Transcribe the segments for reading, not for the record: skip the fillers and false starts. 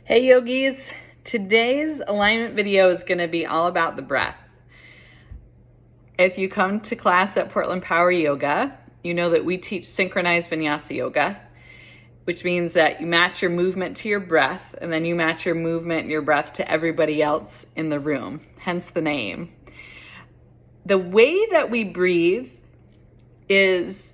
Hey yogis, today's alignment video is going to be all about the breath. If you come to class at Portland Power Yoga, you know that we teach synchronized vinyasa yoga, which means that you match your movement to your breath, and then you match your movement and your breath to everybody else in the room, hence the name. The way that we breathe has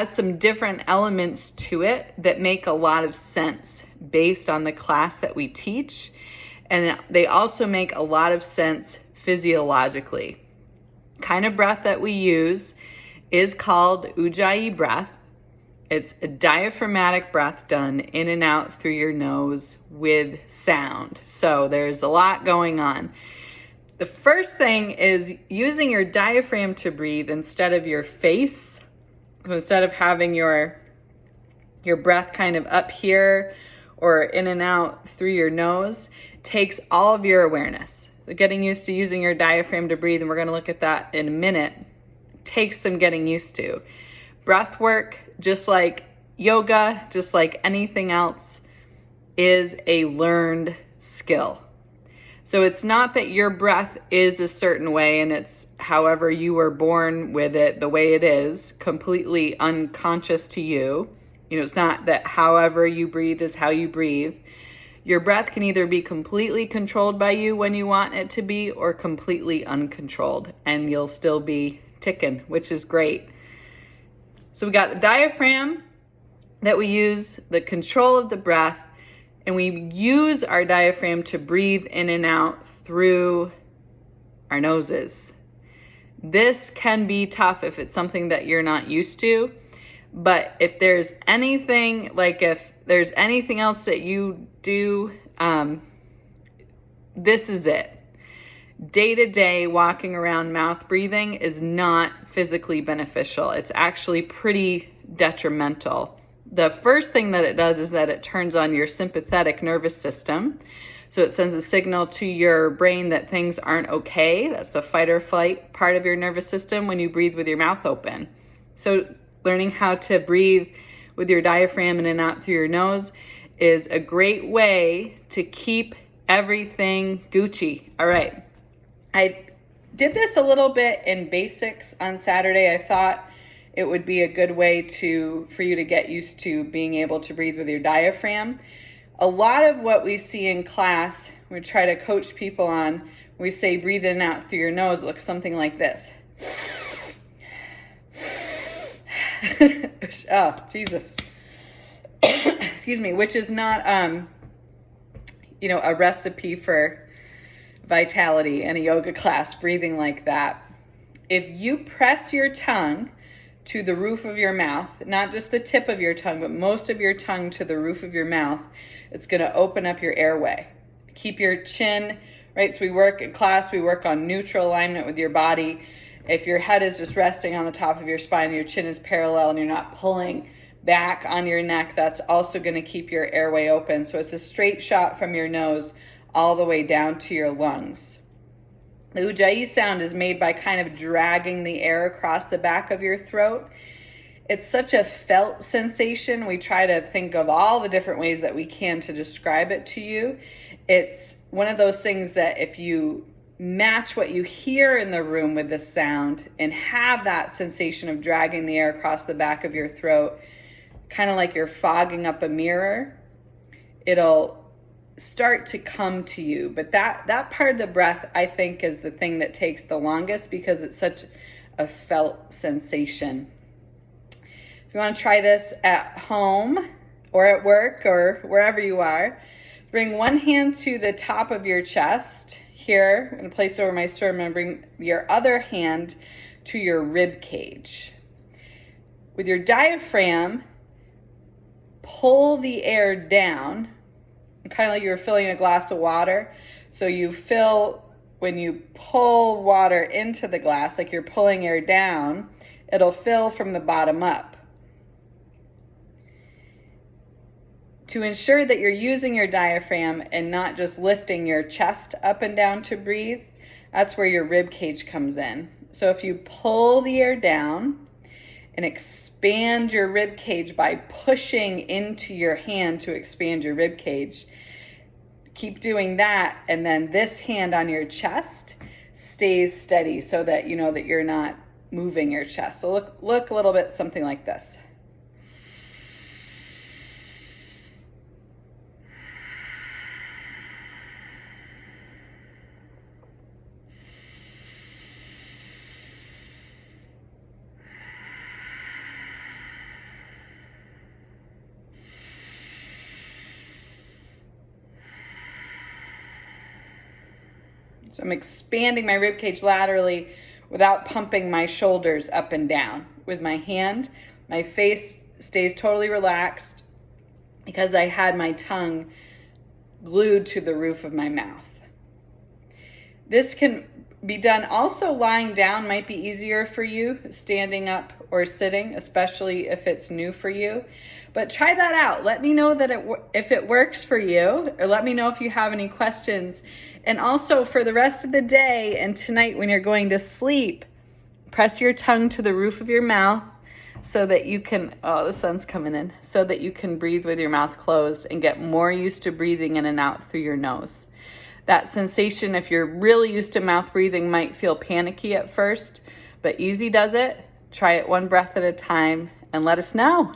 some different elements to it that make a lot of sense based on the class that we teach. And they also make a lot of sense physiologically. Kind of breath that we use is called Ujjayi breath. It's a diaphragmatic breath done in and out through your nose with sound. So there's a lot going on. The first thing is using your diaphragm to breathe instead of your face. So instead of having your breath kind of up here or in and out through your nose, takes all of your awareness. So getting used to using your diaphragm to breathe, and we're going to look at that in a minute, takes some getting used to. Breath work, just like yoga, just like anything else, is a learned skill. So it's not that your breath is a certain way and it's however you were born with it, the way it is, completely unconscious to you. It's not that however you breathe is how you breathe. Your breath can either be completely controlled by you when you want it to be or completely uncontrolled, and you'll still be ticking, which is great. So we got the diaphragm that we use, the control of the breath, and we use our diaphragm to breathe in and out through our noses. This can be tough if it's something that you're not used to, but if there's anything else that you do, this is it. Day-to-day walking around mouth breathing is not physically beneficial. It's actually pretty detrimental. The first thing that it does is that it turns on your sympathetic nervous system. So it sends a signal to your brain that things aren't okay. That's the fight or flight part of your nervous system when you breathe with your mouth open. So learning how to breathe with your diaphragm in and out through your nose is a great way to keep everything Gucci. All right. I did this a little bit in basics on Saturday. I thought it would be a good way for you to get used to being able to breathe with your diaphragm. A lot of what we see in class, we try to coach people on, we say breathe in and out through your nose, looks something like this. Oh, Jesus. Excuse me, which is not, a recipe for vitality in a yoga class, breathing like that. If you press your tongue to the roof of your mouth, not just the tip of your tongue, but most of your tongue to the roof of your mouth, it's going to open up your airway. Keep your chin, right? So we work on neutral alignment with your body. If your head is just resting on the top of your spine, your chin is parallel and you're not pulling back on your neck, that's also going to keep your airway open. So it's a straight shot from your nose all the way down to your lungs. The Ujjayi sound is made by kind of dragging the air across the back of your throat. It's such a felt sensation. We try to think of all the different ways that we can to describe it to you. It's one of those things that if you match what you hear in the room with the sound and have that sensation of dragging the air across the back of your throat, kind of like you're fogging up a mirror, it'll start to come to you. But that part of the breath, I think, is the thing that takes the longest because it's such a felt sensation. If you want to try this at home or at work or wherever you are, bring one hand to the top of your chest here. I'm going to place it over my sternum. I'm going to bring your other hand to your rib cage. With your diaphragm, pull the air down, kind of like you were filling a glass of water. So you fill, when you pull water into the glass, like you're pulling air down, it'll fill from the bottom up. To ensure that you're using your diaphragm and not just lifting your chest up and down to breathe, that's where your rib cage comes in. So if you pull the air down and expand your rib cage by pushing into your hand to expand your rib cage, Keep doing that, and then this hand on your chest stays steady so that you know that you're not moving your chest. So look a little bit something like this. So I'm expanding my rib cage laterally without pumping my shoulders up and down. With my hand, my face stays totally relaxed because I had my tongue glued to the roof of my mouth. This can be done also lying down, might be easier for you, standing up or sitting, especially if it's new for you. But try that out. Let me know that if it works for you, or let me know if you have any questions. And also for the rest of the day and tonight when you're going to sleep, press your tongue to the roof of your mouth so that you can, oh, the sun's coming in, so that you can breathe with your mouth closed and get more used to breathing in and out through your nose. That sensation, if you're really used to mouth breathing, might feel panicky at first, but easy does it. Try it one breath at a time and let us know.